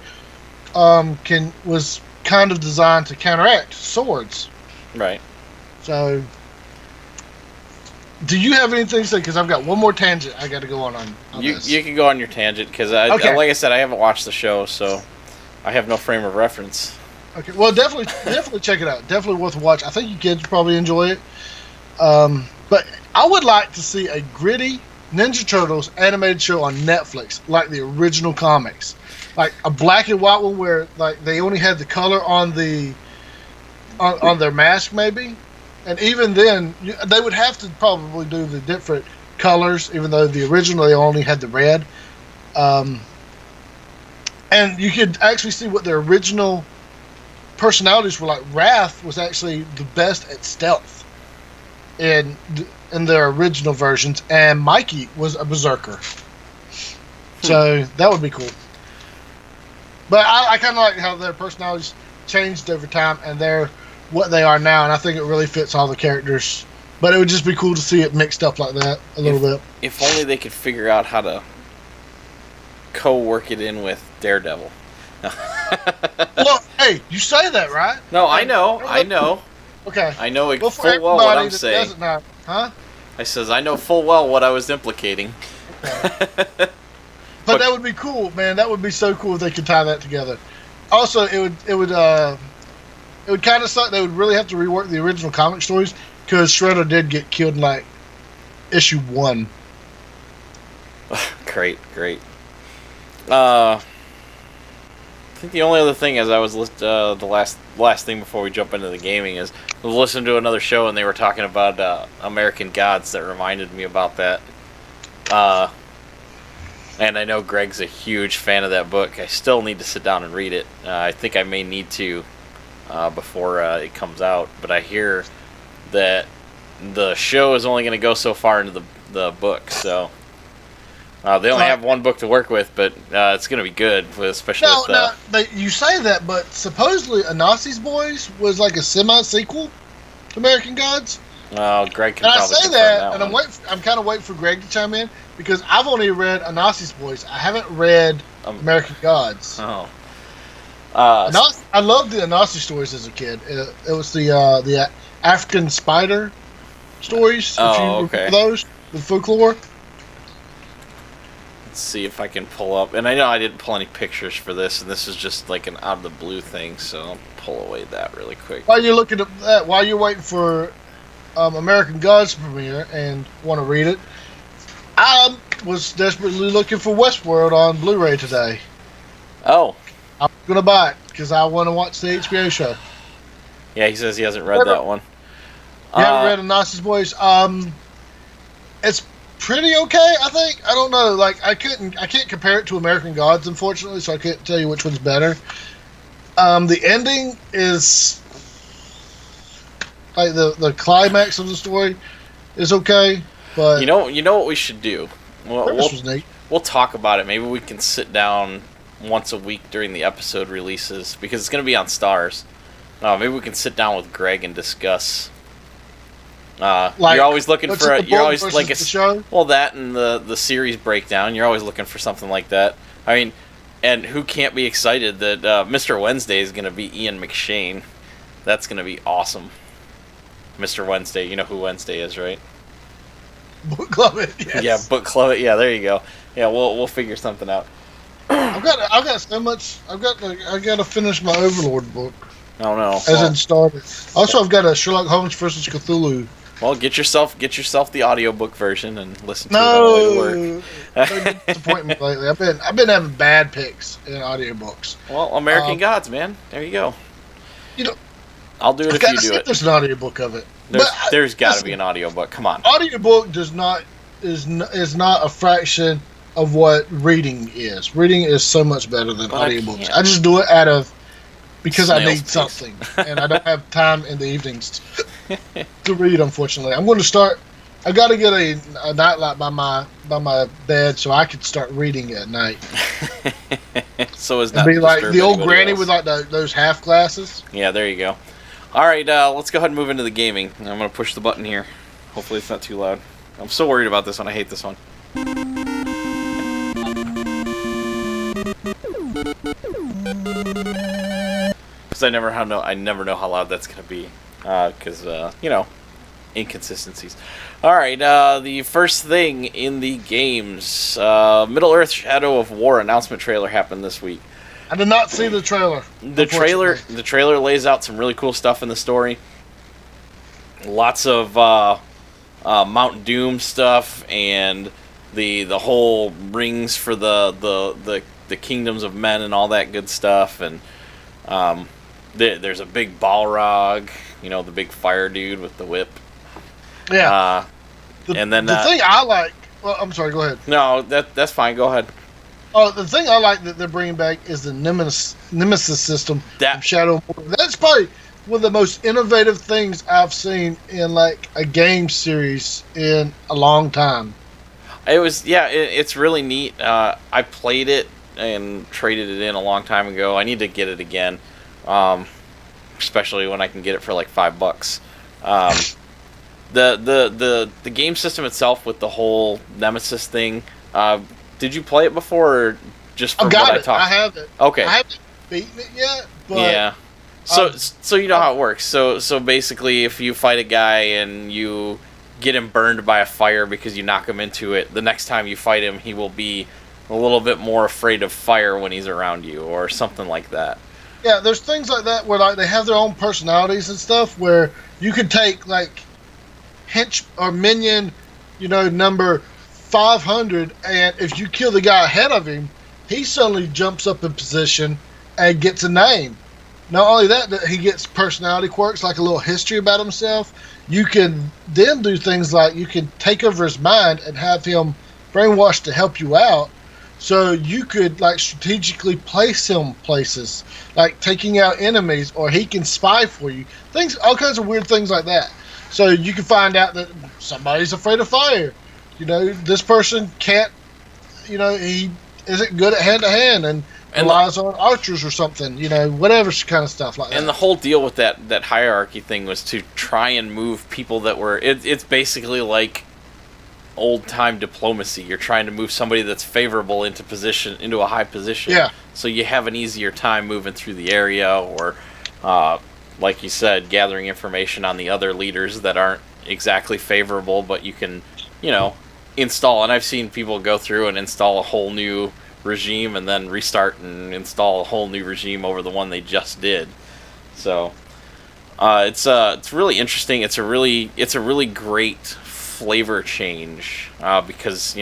was kind of designed to counteract swords. Right. So, do you have anything to say? Because I've got one more tangent I got to go on this. You can go on your tangent, because like I said, I haven't watched the show, so I have no frame of reference. Okay, well, definitely check it out. Definitely worth a watch. I think you kids probably enjoy it. But I would like to see a gritty Ninja Turtles animated show on Netflix, like the original comics, like a black and white one where like they only had the color on on their mask, maybe. And even then, they would have to probably do the different colors, even though the original they only had the red. And you could actually see what their original personalities were like. Wrath was actually the best at stealth in their original versions, and Mikey was a berserker. So that would be cool. But I kind of like how their personalities changed over time, and they're what they are now, and I think it really fits all the characters. But it would just be cool to see it mixed up like that a little bit. If only they could figure out how to co-work it in with Daredevil. Well, hey, you say that, right? No, I know. Okay. I know full well what I'm saying. Huh? I says I know full well what I was implicating. Okay. But that would be cool, man. That would be so cool if they could tie that together. Also, it would it would kind of suck. They would really have to rework the original comic stories because Shredder did get killed in like issue 1. Great. I think the only other thing as I was the last thing before we jump into the gaming is I was listening to another show and they were talking about American Gods that reminded me about that. And I know Greg's a huge fan of that book. I still need to sit down and read it. I think I may need to before it comes out. But I hear that the show is only going to go so far into the book. So they only have one book to work with, but it's going to be good, especially with the... But you say that, but supposedly Anasi's Boys was like a semi-sequel to American Gods. Well, Greg can and probably I say confirm that, and one. I'm kind of waiting for Greg to chime in because I've only read Anasi's Boys. I haven't read American Gods. Oh, I loved the Anasi stories as a kid. It was the African spider stories. Oh, if you okay. remember those, the folklore. Let's see if I can pull up. And I know I didn't pull any pictures for this, and this is just like an out of the blue thing. So I'll pull away that really quick. While you're looking at that, while you're waiting for American Gods premiere and want to read it, I was desperately looking for Westworld on Blu-ray today. Oh. I'm going to buy it because I want to watch the HBO show. Yeah, he says he hasn't read that one. You haven't read Anasi's Boys? It's pretty okay, I think. I don't know. Like, I can't compare it to American Gods, unfortunately, so I can't tell you which one's better. The ending is... Like the climax of the story is okay, but you know what we should do. We'll talk about it. Maybe we can sit down once a week during the episode releases because it's going to be on Stars. Maybe we can sit down with Greg and discuss. You're always looking for. You're always like a show. Well, that and the series breakdown. You're always looking for something like that. I mean, and who can't be excited that Mr. Wednesday is going to be Ian McShane? That's going to be awesome. Mr. Wednesday, you know who Wednesday is, right? Book Club it, yes. Yeah, Book Club it. Yeah, there you go. Yeah, we'll figure something out. I've got so much. I got to finish my Overlord book. Oh no! As in started. Also, I've got a Sherlock Holmes versus Cthulhu. Well, get yourself the audiobook version and listen to it on the way to work. No, disappointing me lately. I've been having bad picks in audiobooks. Well, American Gods, man. There you go. You know. I'll do it if you do it. There's an audiobook of it. There's got to be an audiobook. Come on. Audiobook is not a fraction of what reading is. Reading is so much better than audiobooks. I just do it because I need something, and I don't have time in the evenings to read. Unfortunately, I'm going to start. I got to get a nightlight by my bed so I can start reading at night. So it's not be like the old granny with like those half glasses. Yeah, there you go. All right, let's go ahead and move into the gaming. I'm going to push the button here. Hopefully it's not too loud. I'm so worried about this one. I hate this one. Because I never know how loud that's going to be. Because, inconsistencies. All right, the first thing in the games. Middle-earth Shadow of War announcement trailer happened this week. I did not see the trailer. The trailer lays out some really cool stuff in the story. Lots of Mount Doom stuff and the whole rings for the kingdoms of men and all that good stuff. And there's a big Balrog, the big fire dude with the whip. Yeah. And then the thing I like. Well, I'm sorry. Go ahead. No, that's fine. Go ahead. Oh, the thing I like that they're bringing back is the Nemesis system from Shadow of War. That's probably one of the most innovative things I've seen in like a game series in a long time. It's really neat. I played it and traded it in a long time ago. I need to get it again, especially when I can get it for like $5. The game system itself with the whole Nemesis thing. Did you play it before, or just from what I talked? I have it. Okay. I haven't beaten it yet, but yeah. So you know how it works. So basically, if you fight a guy and you get him burned by a fire because you knock him into it, the next time you fight him, he will be a little bit more afraid of fire when he's around you, or something like that. Yeah, there's things like that where like they have their own personalities and stuff. Where you could take like hench or minion, number 500, and if you kill the guy ahead of him, he suddenly jumps up in position and gets a name. Not only that he gets personality quirks, like a little history about himself. You can then do things like you can take over his mind and have him brainwashed to help you out. So you could like strategically place him places, like taking out enemies, or he can spy for you. All kinds of weird things like that. So you can find out that somebody's afraid of fire. This person can't. He isn't good at hand to hand and relies on archers or something. Whatever kind of stuff like that. And the whole deal with that hierarchy thing was to try and move people that were. It's basically like old-time diplomacy. You're trying to move somebody that's favorable into a high position. Yeah. So you have an easier time moving through the area, or, like you said, gathering information on the other leaders that aren't exactly favorable, but you can, install. And I've seen people go through and install a whole new regime and then restart and install a whole new regime over the one they just did. So it's really interesting. It's a really great flavor change, because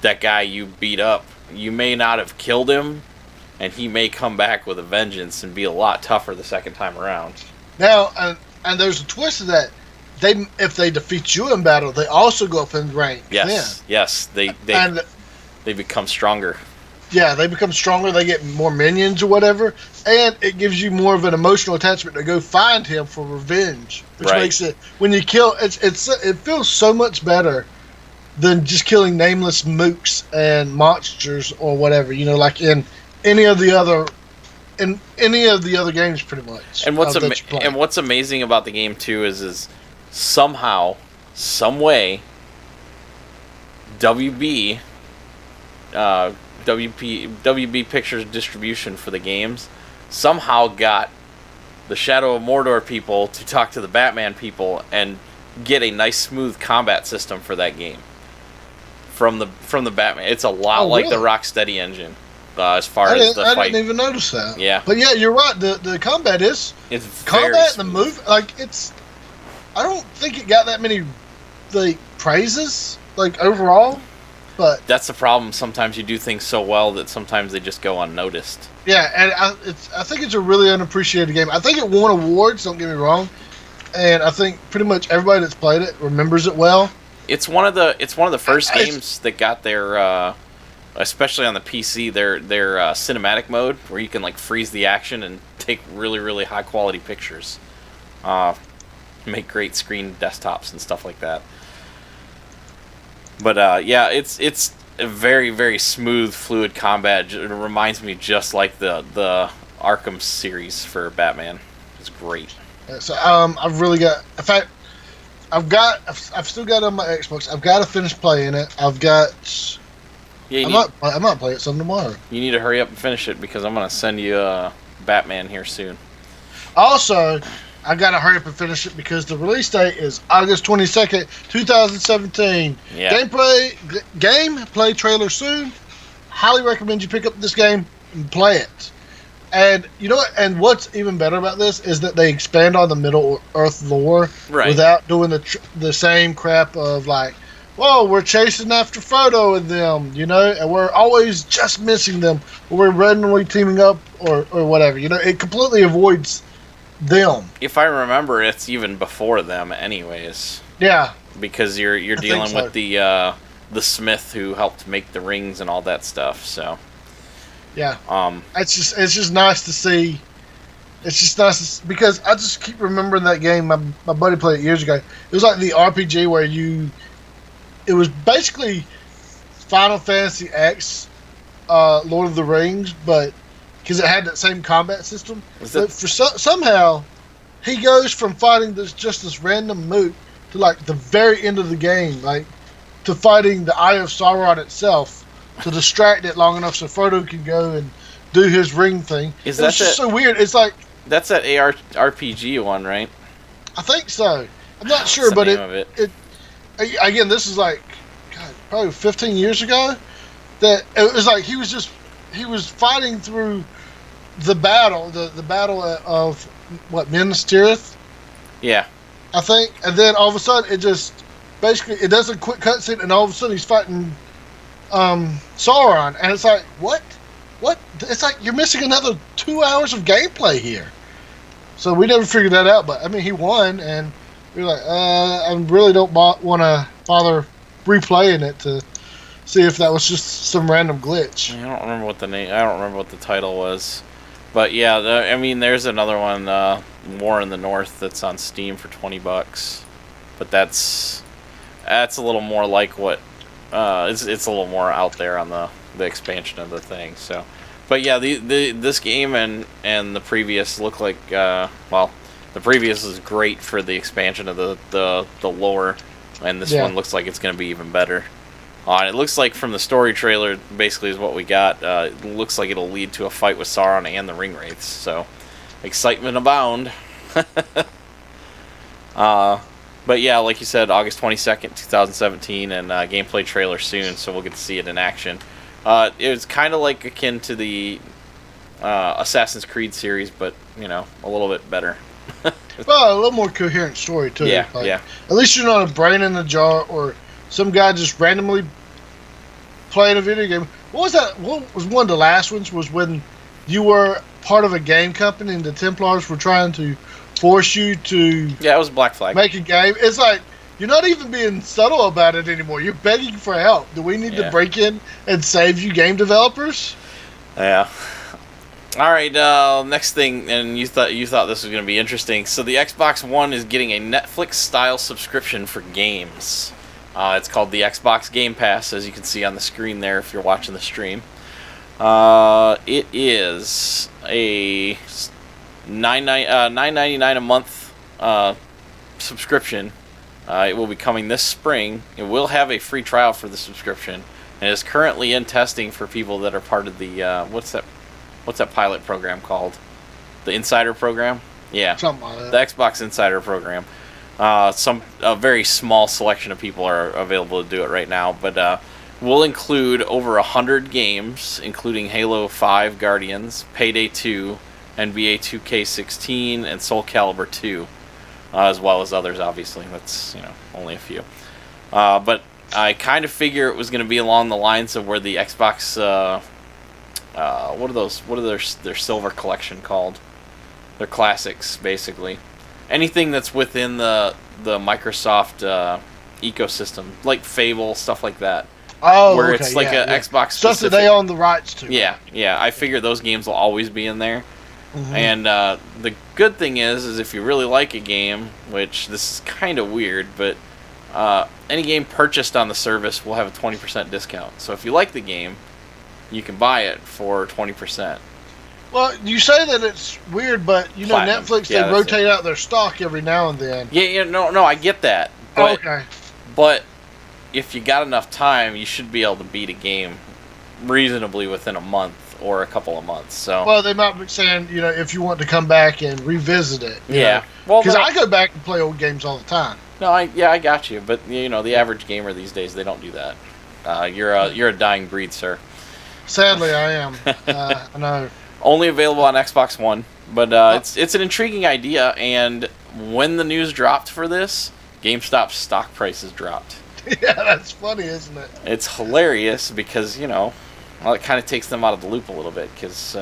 that guy you beat up, you may not have killed him, and he may come back with a vengeance and be a lot tougher the second time around. Now, and there's a twist to that. If they defeat you in battle, they also go up in rank. Yes, they become stronger. Yeah, they become stronger. They get more minions or whatever, and it gives you more of an emotional attachment to go find him for revenge, which makes it, when you kill, it feels so much better than just killing nameless mooks and monsters or whatever. Like in any of the other games, pretty much. And what's amazing about the game too is somehow, some way, WB Pictures distribution for the games somehow got the Shadow of Mordor people to talk to the Batman people and get a nice smooth combat system for that game from the Batman. It's a lot like the Rocksteady engine as far as the fight. I didn't even notice that. Yeah, but yeah, you're right. The combat is combat and the move. Like I don't think it got that many praises overall. But that's the problem. Sometimes you do things so well that sometimes they just go unnoticed. Yeah, and I think it's a really unappreciated game. I think it won awards. Don't get me wrong, and I think pretty much everybody that's played it remembers it well. It's one of the first games that got their, especially on the PC, their cinematic mode where you can freeze the action and take really really high quality pictures, make great screen desktops and stuff like that. But yeah, it's a very very smooth, fluid combat. It reminds me just like the Arkham series for Batman. It's great. Yeah, so I've really got. In fact, I've still got it on my Xbox. I've got to finish playing it. I've got. Yeah, I might play it some tomorrow. You need to hurry up and finish it because I'm gonna send you Batman here soon. Also, I gotta hurry up and finish it because the release date is August 22nd, 2017. Yeah. Gameplay trailer soon. Highly recommend you pick up this game and play it. And you know what? And what's even better about this is that they expand on the Middle Earth lore without doing the same crap of whoa, we're chasing after Frodo and them, and we're always just missing them, or we're randomly teaming up or whatever. It completely avoids them. If I remember, it's even before them, anyways. Yeah, because you're dealing with the smith who helped make the rings and all that stuff. So yeah, it's just nice to see. It's just nice because I just keep remembering that game. My buddy played it years ago. It was like the RPG where it was basically Final Fantasy X, Lord of the Rings, but because it had that same combat system. But somehow, he goes from fighting just this random moot to the very end of the game, to fighting the Eye of Sauron itself to distract it long enough so Frodo can go and do his ring thing. It's just so weird. It's that's that RPG one, right? I think so. I'm not sure, but it again, this is probably 15 years ago. That it was he was fighting through the battle of what, Minas Tirith, Yeah. I think, and then all of a sudden it just basically it does a quick cutscene, and all of a sudden he's fighting Sauron, and it's like what? It's like you're missing another 2 hours of gameplay here. So we never figured that out, but I mean he won, and we were like, I really don't want to bother replaying it to see if that was just some random glitch. I don't remember what the title was, but yeah, I mean there's another one, War in the North, that's on Steam for $20, but that's a little more like what it's a little more out there on the expansion of the thing. So, but yeah, this game and the previous look like well, the previous is great for the expansion of the lore, and this one looks like it's going to be even better. It looks like from the story trailer, basically is what we got. It looks like it'll lead to a fight with Sauron and the Ringwraiths. So, excitement abound. But yeah, like you said, August 22nd, 2017, and gameplay trailer soon, so we'll get to see it in action. It was kind of like akin to the Assassin's Creed series, but, you know, a little bit better. Well, a little more coherent story, too. Yeah, like, yeah. At least you're not a brain in a jar or some guy just randomly playing a video game. What was that? What was one of the last ones? Was when you were part of a game company and the Templars were trying to force you to it was Black Flag. make a game. It's like you're not even being subtle about it anymore. You're begging for help. Do we need to break in and save you, game developers? Yeah. All right. Next thing, and you thought this was going to be interesting. So the Xbox One is getting a Netflix-style subscription for games. It's called the Xbox Game Pass, as you can see on the screen there if you're watching the stream. It is a $9.99 a month subscription. It will be coming this spring. It will have a free trial for the subscription, and is currently in testing for people that are part of the what's that pilot program called? The Insider program? Yeah, Something like that. The Xbox Insider program. A very small selection of people are available to do it right now, but we'll include over 100 games, including Halo 5 Guardians, Payday 2, NBA 2K16, and Soul Calibur 2, as well as others, obviously. That's, only a few. But I kind of figure it was going to be along the lines of where the Xbox, what are their Silver Collection called? Their classics, basically. Anything that's within the Microsoft ecosystem, like Fable, stuff like that. Oh, where okay, it's like a Xbox stuff specific. that they own the rights to. Yeah. I figure those games will always be in there. Mm-hmm. And the good thing is if you really like a game, which this is kind of weird, but any game purchased on the service will have a 20% discount. So if you like the game, you can buy it for 20%. Well, you say that it's weird, but Platinum. Netflix, Yeah, they rotate out their stock every now and then. Yeah, no, I get that. But, okay. But if you got enough time, you should be able to beat a game reasonably within a month or a couple of months. So Well, they might be saying, if you want to come back and revisit it. Yeah. Well, because I go back and play old games all the time. No, I got you. But the average gamer these days, they don't do that. You're a dying breed, sir. Sadly, I am. I know. Only available on Xbox One, but it's an intriguing idea. And when the news dropped for this, GameStop's stock prices dropped. Yeah, that's funny, isn't it? It's hilarious because it kind of takes them out of the loop a little bit because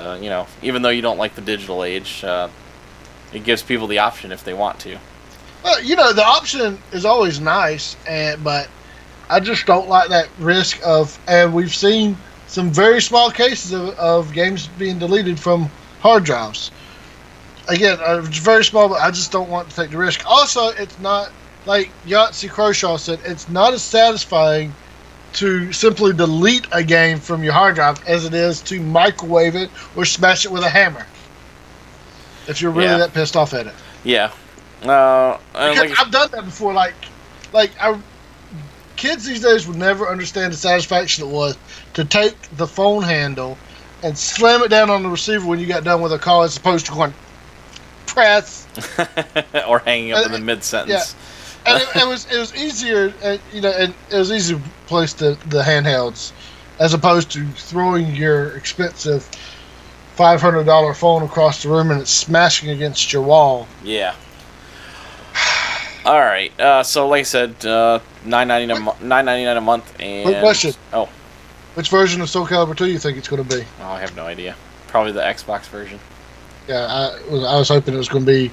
even though you don't like the digital age, it gives people the option if they want to. Well, the option is always nice, but I just don't like that risk of, and we've seen some very small cases of games being deleted from hard drives. Again, it's very small, but I just don't want to take the risk. Also, it's not, like Yahtzee Croshaw said, it's not as satisfying to simply delete a game from your hard drive as it is to microwave it or smash it with a hammer. If you're really that pissed off at it. Yeah. Because I've done that before. Kids these days would never understand the satisfaction it was to take the phone handle and slam it down on the receiver when you got done with a call, as opposed to going press or hanging up in the mid sentence. Yeah. And it was easier, and it was easy to place the handhelds as opposed to throwing your expensive $500 phone across the room and it's smashing against your wall. Yeah. All right. So like I said, $9.99 a month. And Quick question. Oh. Which version of Soul Calibur 2 you think it's going to be? Oh, I have no idea. Probably the Xbox version. Yeah, I was hoping it was going to be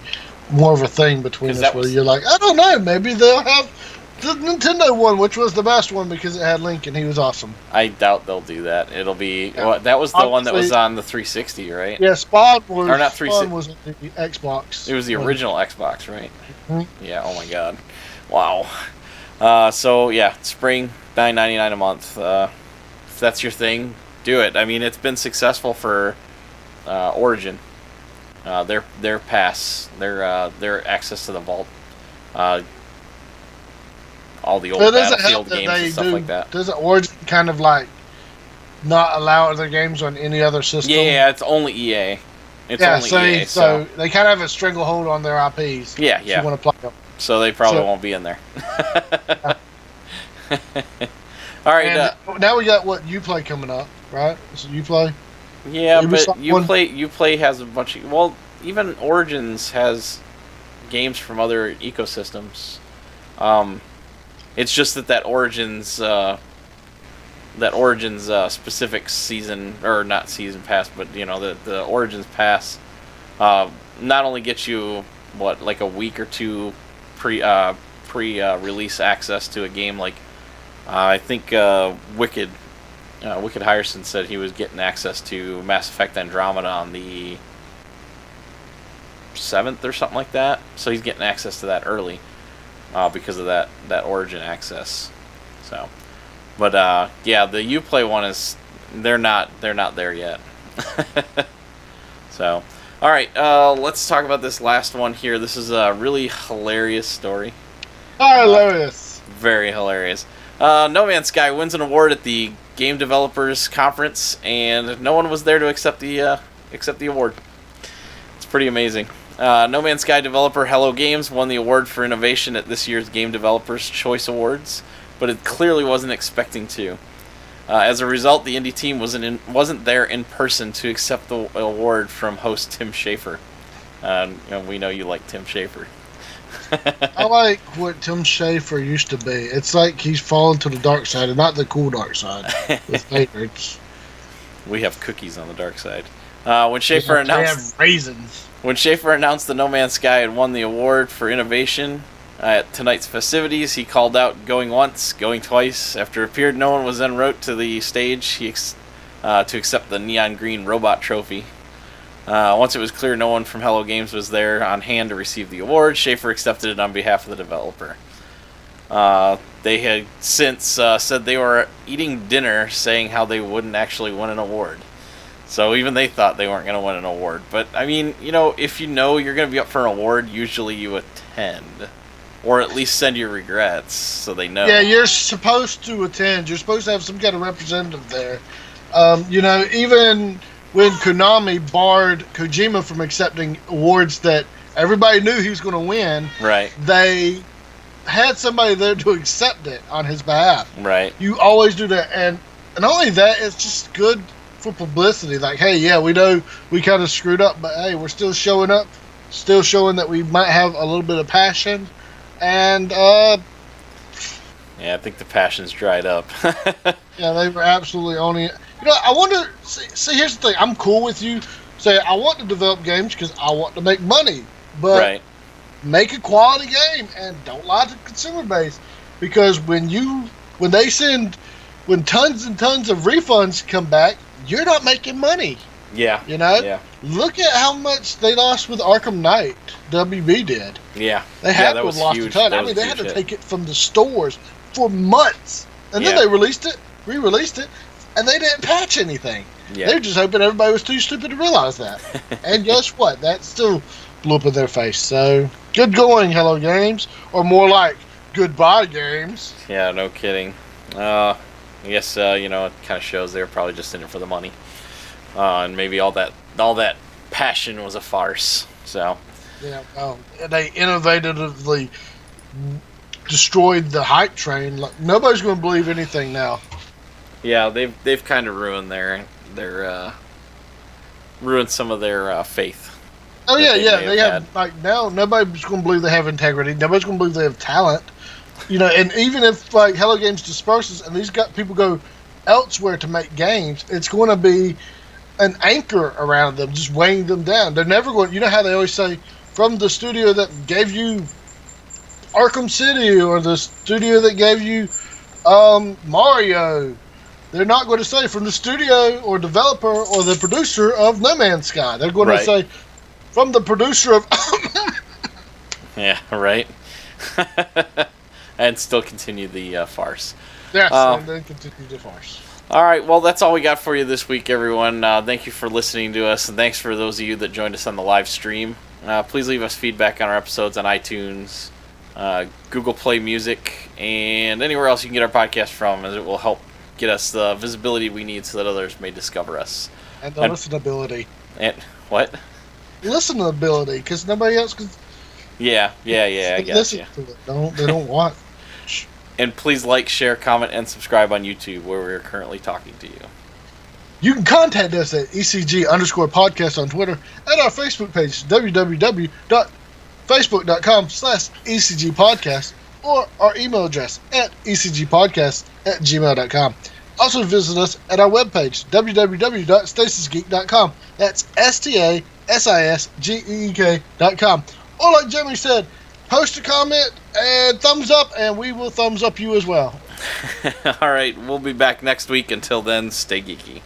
more of a thing between us where you're like, I don't know, maybe they'll have the Nintendo one, which was the best one because it had Link and he was awesome. I doubt they'll do that. It'll be that was the one that was on the 360, right? Yeah, Spawn was or not 360. Spawn was the Xbox. It was the original Xbox, right? Mm-hmm. Yeah. Oh my God. Wow. So yeah, spring $9.99 a month. If that's your thing, do it. I mean, it's been successful for Origin. Their pass, their access to the vault, all the old Battlefield games and stuff like that. Doesn't Origin kind of like not allow other games on any other system? Yeah, it's only EA. EA. So they kind of have a stranglehold on their IPs. Yeah. If you want to play them. So they probably won't be in there. All right. Now we got what Uplay coming up, right? So Uplay. Yeah, but Uplay has a bunch of... Well, even Origins has games from other ecosystems. It's just that Origins specific season, or not season pass, but the Origins pass not only gets you like a week or two pre-release access to a game, like I think Wicked Hyerson said he was getting access to Mass Effect Andromeda on the 7th or something like that. So he's getting access to that early because of that Origin access. So, but yeah, the Uplay one is they're not there yet. So, all right, let's talk about this last one here. This is a really hilarious story. Hilarious. Very hilarious. No Man's Sky wins an award at the Game Developers Conference, and no one was there to accept the award. It's pretty amazing. No Man's Sky developer Hello Games won the award for innovation at this year's Game Developers Choice Awards, but it clearly wasn't expecting to. As a result, the indie team wasn't there in person to accept the award from host Tim Schafer. We know you like Tim Schafer. I like what Tim Schafer used to be. It's like he's fallen to the dark side, and not the cool dark side. With favorites. We have cookies on the dark side. When Schafer announced raisins. When Schafer announced that No Man's Sky had won the award for innovation at tonight's festivities, he called out "going once, going twice." After it appeared no one was en route to the stage to accept the neon green robot trophy. Once it was clear no one from Hello Games was there on hand to receive the award, Schafer accepted it on behalf of the developer. They had since said they were eating dinner, saying how they wouldn't actually win an award. So even they thought they weren't going to win an award. But, I mean, if you know you're going to be up for an award, usually you attend. Or at least send your regrets so they know. Yeah, you're supposed to attend. You're supposed to have some kind of representative there. Even when Konami barred Kojima from accepting awards that everybody knew he was going to win, right? They had somebody there to accept it on his behalf. Right. You always do that. And not only that, it's just good for publicity. Like, hey, yeah, we know we kind of screwed up, but hey, we're still showing up, still showing that we might have a little bit of passion. And, yeah, I think the passion's dried up. Yeah, they were absolutely owning it. I wonder, see, here's the thing. I'm cool with you saying I want to develop games because I want to make money. But make a quality game and don't lie to the consumer base. Because when tons and tons of refunds come back, you're not making money. Yeah. Yeah. Look at how much they lost with Arkham Knight. WB did. Yeah. They had to have lost a ton. I mean, they had to take it from the stores for months. And then they re-released it, and they didn't patch anything. Yeah. They were just hoping everybody was too stupid to realize that. And guess what? That still blew up in their face. So, good going, Hello Games. Or more like, goodbye, games. Yeah, no kidding. I guess, it kind of shows they were probably just in it for the money. And maybe all that passion was a farce. So. Yeah, they innovatively destroyed the hype train. Like, nobody's going to believe anything now. Yeah, they've kind of ruined their ruin some of their faith. Oh yeah, they have like now nobody's going to believe they have integrity. Nobody's going to believe they have talent. And even if like Hello Games disperses and these people go elsewhere to make games, it's going to be an anchor around them, just weighing them down. They're never going. You know how they always say, from the studio that gave you Arkham City or the studio that gave you Mario. They're not going to say from the studio or developer or the producer of No Man's Sky. They're going to say from the producer of. Yeah, right. And still continue the farce. Yes, and then continue the farce. All right, well, that's all we got for you this week, everyone. Thank you for listening to us, and thanks for those of you that joined us on the live stream. Please leave us feedback on our episodes on iTunes, Google Play Music, and anywhere else you can get our podcast from, as it will help get us the visibility we need so that others may discover us. And the listenability. And what? Listenability, because nobody else can. Yeah, I guess. Listen to it. They don't watch. And please like, share, comment, and subscribe on YouTube, where we're currently talking to you. You can contact us at ECG_podcast on Twitter, and our Facebook page, www.facebook.com/ECGpodcast, or our email address at ecgpodcast@gmail.com. Also visit us at our webpage, www.stasisgeek.com. That's STASISGEEK.com. Or like Jeremy said, post a comment and thumbs up, and we will thumbs up you as well. All right, we'll be back next week. Until then, stay geeky.